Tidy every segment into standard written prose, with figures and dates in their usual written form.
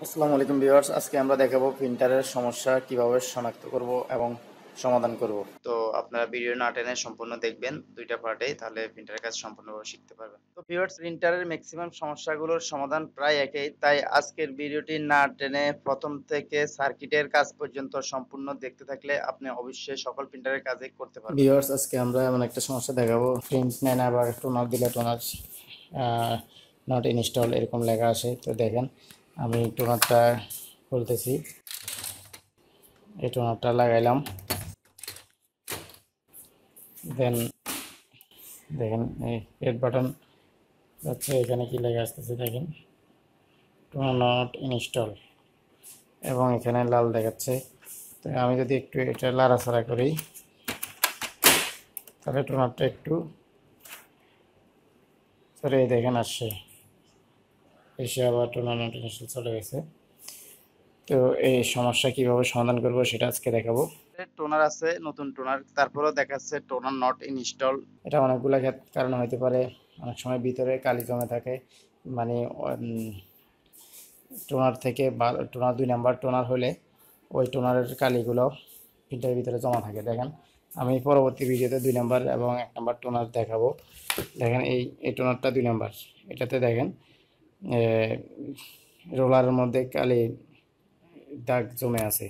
আসসালামু আলাইকুম ভিউয়ার্স, আজকে আমরা দেখাবো প্রিন্টারের সমস্যা কিভাবে শনাক্ত করব এবং সমাধান করব। তো আপনারা ভিডিও না টেনে সম্পূর্ণ দেখবেন দুইটা পার্টেই, তাহলে প্রিন্টারের কাজ সম্পূর্ণভাবে শিখতে পারবেন। তো ভিউয়ার্স, প্রিন্টারের ম্যাক্সিমাম সমস্যাগুলোর সমাধান প্রায় একই, তাই আজকের ভিডিওটি না টেনে প্রথম থেকে সার্কিটের কাজ পর্যন্ত সম্পূর্ণ দেখতে থাকলে আপনি অবশ্যই সকল প্রিন্টারের কাজই করতে পারবেন। ভিউয়ার্স, আজকে আমরা এমন একটা সমস্যা দেখাবো, প্রিন্ট নেয় না, আবার টোনার দিলে টোনার নট ইনস্টল এরকম লেখা আসে। তো দেখেন, আমি টোনারটা খুলতেছি, এই টোনারটা লাগাইলাম, দেন দেখেন এই রেড বাটন যাচ্ছে, এখানে কি লেখা আসতেছে দেখেন, টোনার নট ইনস্টল, এবং এখানে লাল দেখাচ্ছে। তো আমি যদি একটু এটা লাড়াচাড়া করি, তাহলে টোনারটা একটু সরে দেখেন আসছে, এসে আবার টোনার নট ইনস্টল চলে গেছে। তো এই সমস্যা কিভাবে সমাধান করব সেটা আজকে দেখাবো। টোনার আছে, নতুন টোনার, তারপরেও দেখাচ্ছে টোনার নট ইনস্টল। এটা অনেকগুলো কারণে হতে পারে। অনেক সময় ভিতরে কালি জমে থাকে, মানে টোনার থেকে টোনার 2 নাম্বার টোনার হলে ওই টোনারের কালিগুলো প্রিন্টারের ভিতরে জমা থাকে। দেখেন, আমি পরবর্তী ভিডিওতে 2 নাম্বার এবং 1 নাম্বার টোনার দেখাবো। দেখেন এই টোনারটা 2 নাম্বার, এটাতে দেখেন রোলারের মধ্যে কালি দাগ জমে আছে।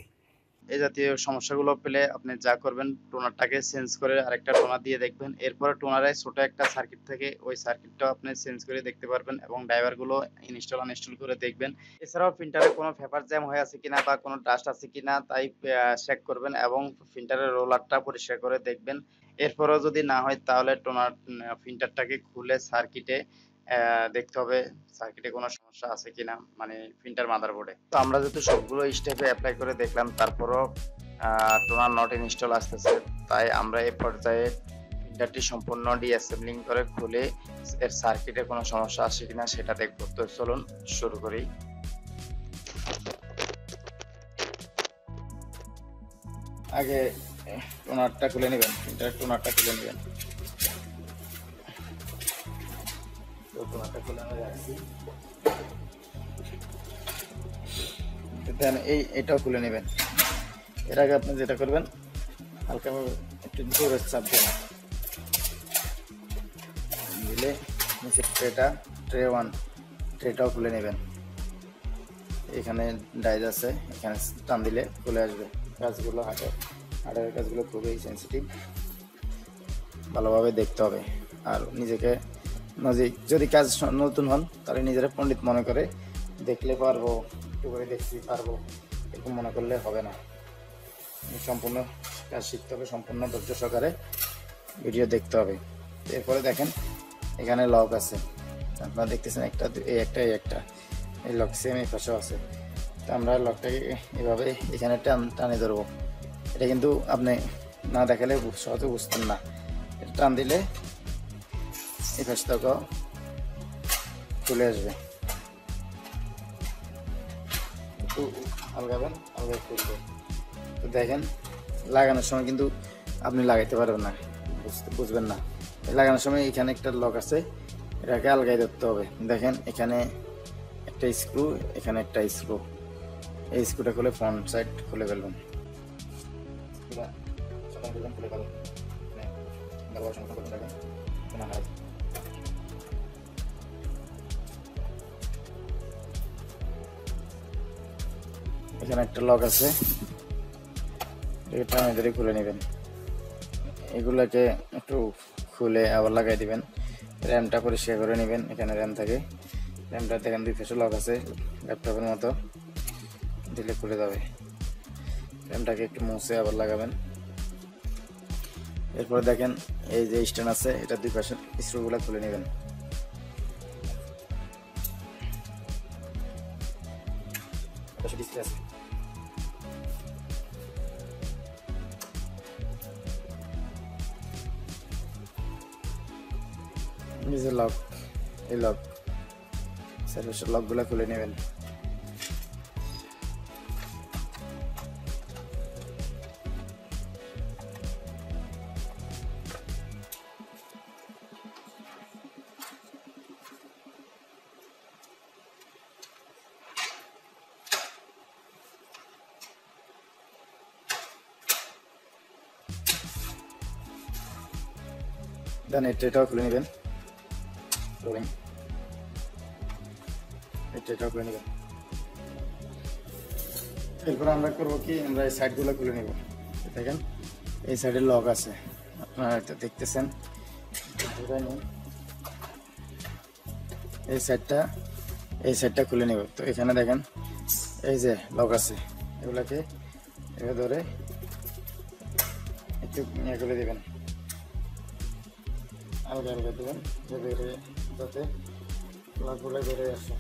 এই জাতীয় সমস্যাগুলো পেলে আপনি যা করবেন, টোনারটাকে চেঞ্জ করে আরেকটা টোনার দিয়ে দেখবেন। এরপরে টোনারে ছোট একটা সার্কিট থেকে ওই সার্কিটটাও আপনি চেঞ্জ করে দেখতে পারবেন এবং ড্রাইভারগুলো ইনস্টল আনইনস্টল করে দেখবেন। এছাড়াও প্রিন্টারে কোনো পেপার জ্যাম হয়ে আছে কিনা বা কোনো ডাস্ট আছে কিনা তাই চেক করবেন এবং প্রিন্টারের রোলারটা পরিষ্কার করে দেখবেন। এরপরেও যদি না হয় তাহলে টোনার প্রিন্টারটাকে খুলে সার্কিটে দেখতে হবে সার্কিটে কোনো সমস্যা আছে কিনা, মানে প্রিন্টার মাদারবোর্ডে। তো আমরা যেহেতু সবগুলো স্টেপে অ্যাপ্লাই করে দেখলাম, তারপরও টোনার নট ইনস্টল আসতেছে, তাই আমরা এই পর্যায়ে প্রিন্টারটি সম্পূর্ণ ডিঅ্যাসেম্বলিং করে খুলে এর সার্কিটে কোনো সমস্যা আছে কিনা সেটা দেখব। তো চলুন শুরু করি। আগে টোনারটা খুলে নেবেন, প্রিন্টারের টোনারটা খুলে নেবেন। তো টোনারটা খুলে আমি রাখছি, দেন এটাও খুলে নেবেন। এর আগে আপনি যেটা করবেন, হালকা একটু জোরে চাপ দেবেন, দিলে নিচে ট্রে 1 ট্রেটাও খুলে নেবেন। এখানে ডাইজ আছে, এখানে টান দিলে খুলে আসবে। কাজগুলো হার্ডওয়্যার কাজগুলো খুবই সেন্সিটিভ, ভালোভাবে দেখতে হবে। আর নিজেকে যদি কাজ নতুন হন তাহলে নিজেরা পণ্ডিত মনে করে দেখলে পারবো, একটু করে দেখছি পারবো, এরকম মনে করলে হবে না। সম্পূর্ণ কাজ শিখতে হবে, সম্পূর্ণ ধৈর্য সহকারে ভিডিও দেখতে হবে। এরপরে দেখেন এখানে লক আছে, আপনারা দেখতেছেন একটা একটা এই লক সেম এই পাশেও আছে। তো আমরা লকটাকে এভাবে এখানে টানে ধরবো। এটা কিন্তু আপনি না দেখালে সহজে বুঝতেন না। এটা টান দিলে এই পাশ থেকে চলে আসবে, একটু আলগাবেন, আলগা খুলবে। তো দেখেন লাগানোর সময় কিন্তু আপনি লাগাইতে পারবেন না, বুঝবেন না। লাগানোর সময় এখানে একটা লক আছে, এটাকে আলগাই ধরতে হবে। দেখেন এখানে একটা স্ক্রু, এখানে একটা স্ক্রু, এই স্ক্রুটা খুলে ফ্রন্ট সাইড খুলে ফেলবেন, খুলে ফেলবেন। এখানে একটা লক আছে, এটা ধরে খুলে নেবেন। এগুলোকে একটু খুলে আবার লাগাই দিবেন। র্যামটা পরিষ্কার করে নেবেন, এখানে র্যাম থাকে। র্যামটা দেখেন 2 পাশে লক আছে, ল্যাপটপের মতো, দিলে খুলে যাবে। র্যামটাকে একটু মুছে আবার লাগাবেন। এরপর দেখেন এই যে স্ট্যান্ড আছে, এটা 2 পাশে স্ক্রুগুলো খুলে নেবেন। ডিসপ্লে আছে, নিজের লক, এই লক সার্ভিসের লকগুলো খুলে নেবেন। দেন এটাও খুলে নেবেন, এটাও খুলে নেবেন। এরপর আমরা করবো কি, আমরা এই সাইডগুলো খুলে নেব। দেখেন এই সাইডে লক আছে, আপনারা এটা দেখতেছেন। এই সাইডটা খুলে নেব। তো এখানে দেখেন এই যে লক আছে, এগুলাকে এভাবে ধরে একটু ইয়ে করে দেবেন, আলগা দেবেন, যাতে লকগুলো বেড়ে আসে।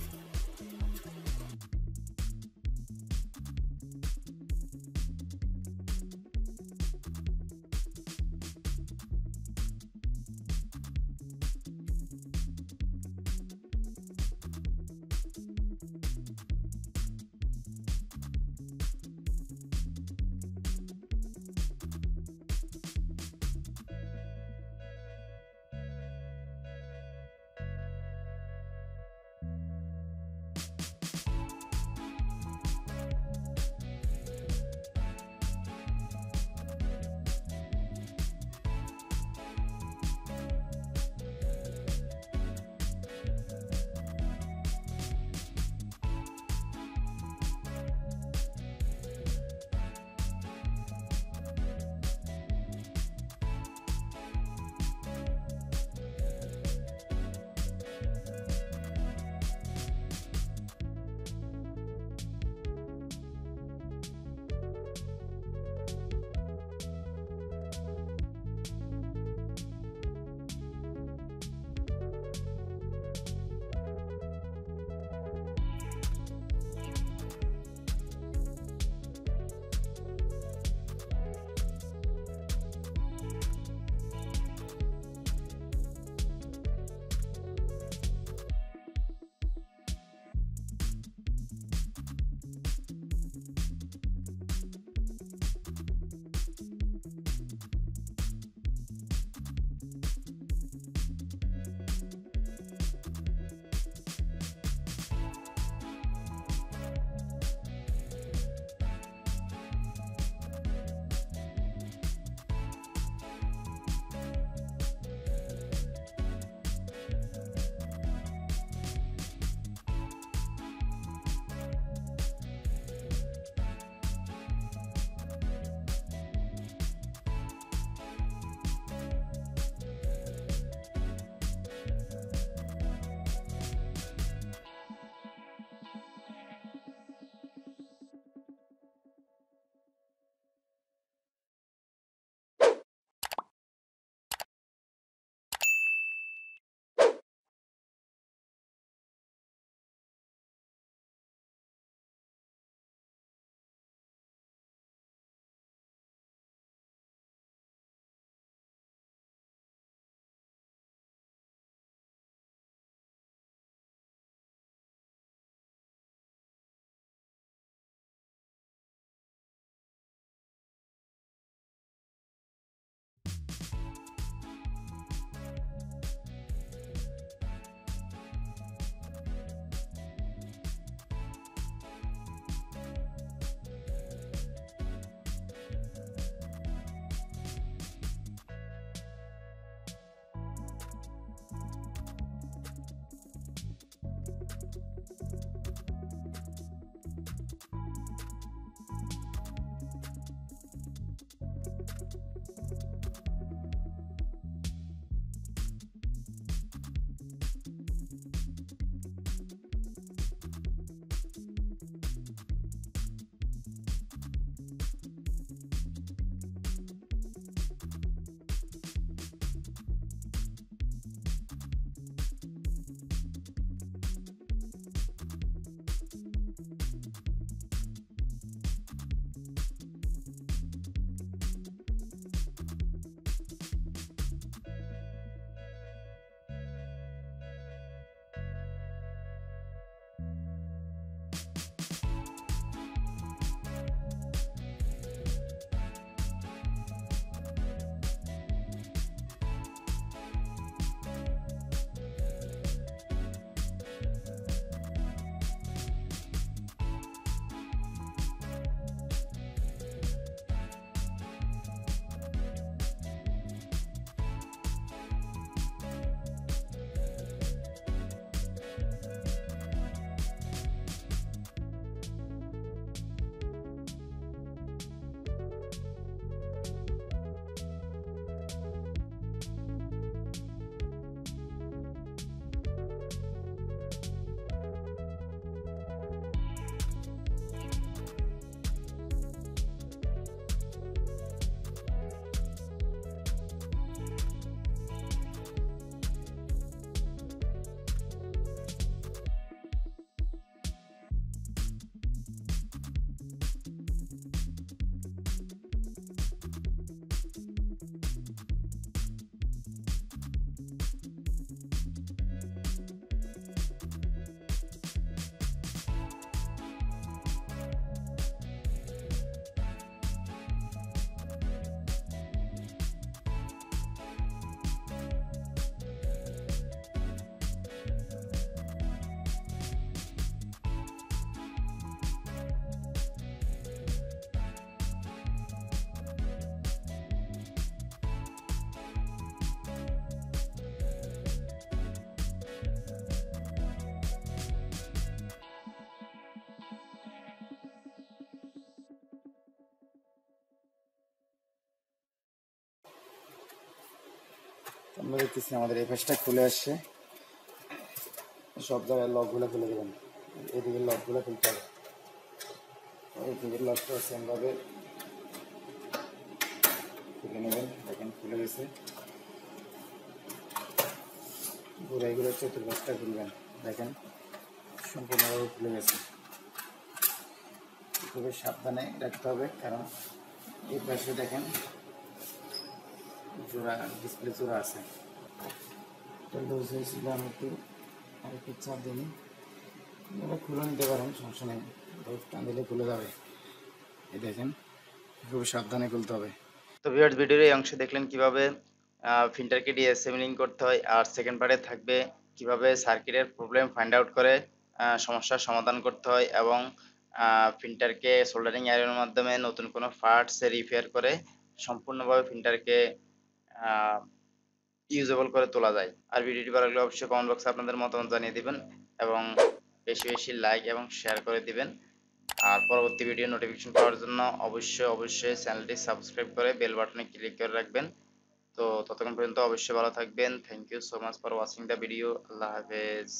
আমরা দেখতেছি আমাদের এই পাশটা খুলে আসছে, সব জায়গায় লকগুলো খুলে দেবেন, এদিকে লকগুলো খুলতে হবে, এদিকে লকটা সেমভাবে খুলে নেবেন। দেখেন খুলে গেছে, গোড়াইগুলো চতুর্পাশটা খুলবেন, দেখেন সম্পূর্ণভাবে খুলে গেছে। খুবই সাবধানে রাখতে হবে, কারণ এই পাশে দেখেন জোড়া, ডিসপ্লে জোড়া আছে। লুজ হয়েছিল, আমি আরেকটু চাপ দিই, এটা খুলে নিতে পারেন, সমস্যা নেই, টান দিলে খুলে যাবে। এই দেখেন খুব সাবধানে খুলতে হবে। তো ভিউয়ার্স, ভিডিওর এই অংশে দেখলেন কিভাবে প্রিন্টারকে ডিঅ্যাসেম্বলিং করতে হয়, আর সেকেন্ড পার্টে থাকবে কিভাবে সার্কিটের প্রবলেম ফাইন্ড আউট করে সমস্যার সমাধান করতে হয়, এবং প্রিন্টারকে সোল্ডারিং আয়রনের মাধ্যমে নতুন কোনো পার্টস রিপেয়ার করে সম্পূর্ণভাবে প্রিন্টারকে ইউজেবল করে তোলা যায়। আর ভিডিওটি ভালো লাগলে অবশ্যই কমেন্ট বক্সে আপনাদের মতামত জানিয়ে দিবেন, এবং বেশি বেশি লাইক এবং শেয়ার করে দিবেন। আর পরবর্তী ভিডিও নোটিফিকেশন পাওয়ার জন্য অবশ্যই চ্যানেলটি সাবস্ক্রাইব করে বেল বাটনে ক্লিক করে রাখবেন। তো ততক্ষণ পর্যন্ত অবশ্যই ভালো থাকবেন। Thank you so much for watching the video. আল্লাহ হাফেজ।